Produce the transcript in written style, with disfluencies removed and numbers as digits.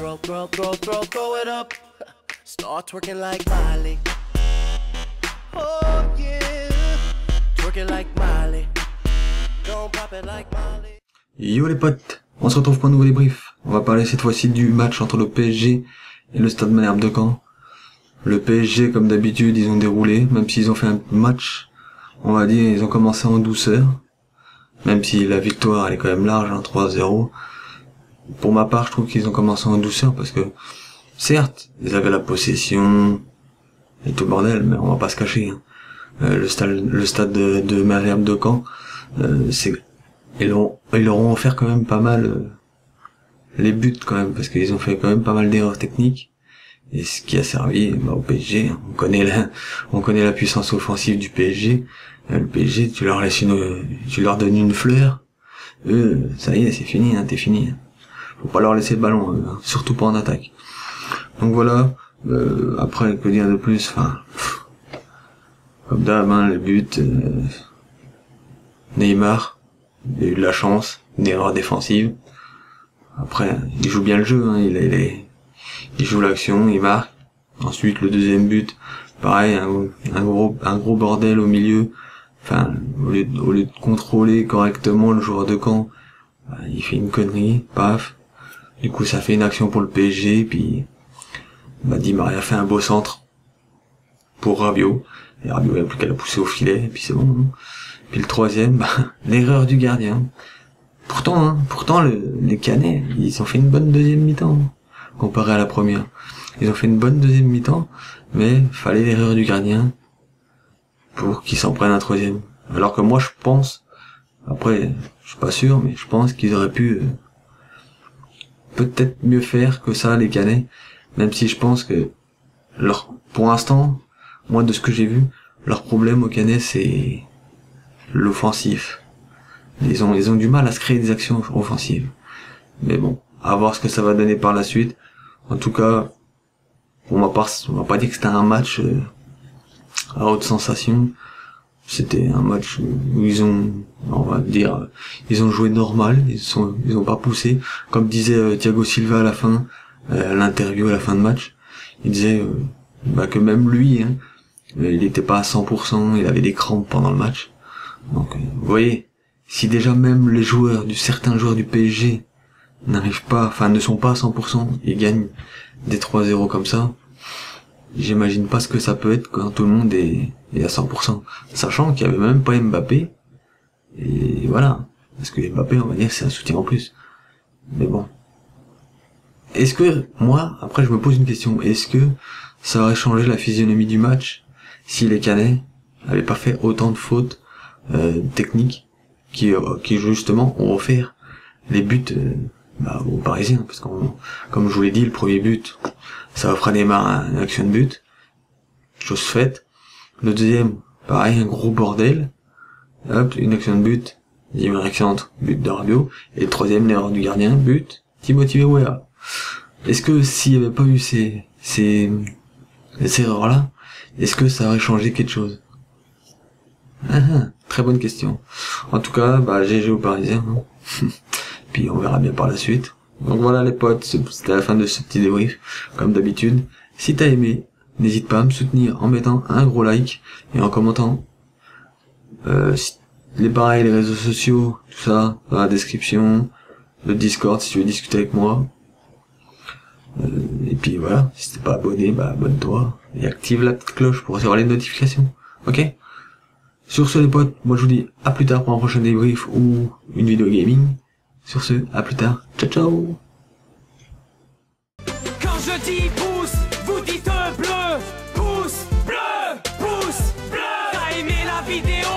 Throw it up. Start twerking like Miley. Oh yeah. Twerking like Miley. Don't pop it like Miley. Yo les potes, on se retrouve pour un nouveau débrief. On va parler cette fois-ci du match entre le PSG et le Stade Malherbe de Caen. Le PSG, comme d'habitude, ils ont déroulé, même s'ils ont fait un match, on va dire, ils ont commencé en douceur. Même si la victoire, elle est quand même large, 3-0. Pour ma part, je trouve qu'ils ont commencé en douceur parce que, certes, ils avaient la possession et tout le bordel, mais on va pas se cacher. Le stade de Malherbe de Caen, ils leur ont offert quand même pas mal les buts quand même, parce qu'ils ont fait quand même pas mal d'erreurs techniques. Et ce qui a servi au PSG, on connaît la puissance offensive du PSG. Le PSG, tu leur donnes une fleur, eux, ça y est, c'est fini, t'es fini. Faut pas leur laisser le ballon, surtout pas en attaque. Donc voilà, après, que dire de plus, comme d'hab, les buts, Neymar, il a eu de la chance, une erreur défensive. Après, il joue bien le jeu, il joue l'action, il marque. Ensuite, le deuxième but, pareil, un gros bordel au milieu. Au lieu de contrôler correctement le joueur de Caen, il fait une connerie, paf. Du coup, ça fait une action pour le PSG, puis Di Maria fait un beau centre pour Rabiot. Et Rabiot, il n'a plus qu'à la pousser au filet, et puis c'est bon. Puis le troisième, l'erreur du gardien. Pourtant, les Canets, ils ont fait une bonne deuxième mi-temps, comparé à la première. Ils ont fait une bonne deuxième mi-temps, mais fallait l'erreur du gardien pour qu'ils s'en prennent un troisième. Alors que moi, je pense, après, je suis pas sûr, mais je pense qu'ils auraient pu peut-être mieux faire que ça, les Canets, même si je pense que pour l'instant, moi, de ce que j'ai vu, leur problème aux Canets, c'est l'offensif. Ils ont du mal à se créer des actions offensives. Mais bon, à voir ce que ça va donner par la suite. En tout cas, on va pas dire que c'était un match à haute sensation. C'était un match où ils ont joué normal, ils ont pas poussé. Comme disait Thiago Silva à la fin, l'interview à la fin de match, il disait que même lui, il était pas à 100%, il avait des crampes pendant le match. Donc, vous voyez, si déjà même certains joueurs du PSG ne sont pas à 100%, ils gagnent des 3-0 comme ça, j'imagine pas ce que ça peut être quand tout le monde est à 100%. Sachant qu'il y avait même pas Mbappé, et voilà. Parce que Mbappé, on va dire, c'est un soutien en plus. Mais bon. Est-ce que, moi, après je me pose une question, est-ce que ça aurait changé la physionomie du match si les Canets avaient pas fait autant de fautes techniques qui justement ont offert les buts aux Parisiens, parce que comme je vous l'ai dit, le premier but, ça offre à Neymar une action de but, chose faite. Le deuxième, pareil, un gros bordel, hop, une action de but, deuxième action de but de Rabiot, et le troisième, l'erreur du gardien, but, Timothy Weah. Est-ce que s'il n'y avait pas eu ces erreurs-là, est-ce que ça aurait changé quelque chose? Très bonne question. En tout cas, GG aux Parisiens, puis on verra bien par la suite. Donc voilà les potes, c'était la fin de ce petit débrief, comme d'habitude. Si t'as aimé, n'hésite pas à me soutenir en mettant un gros like et en commentant. Les réseaux sociaux, tout ça, dans la description, le Discord si tu veux discuter avec moi. Et puis voilà, si t'es pas abonné, abonne-toi et active la petite cloche pour recevoir les notifications. Ok? Sur ce les potes, moi je vous dis à plus tard pour un prochain débrief ou une vidéo gaming. Sur ce, à plus tard. Ciao ciao. Quand je dis pouce, vous dites bleu. Pouce bleu, pouce bleu. T'as aimé la vidéo?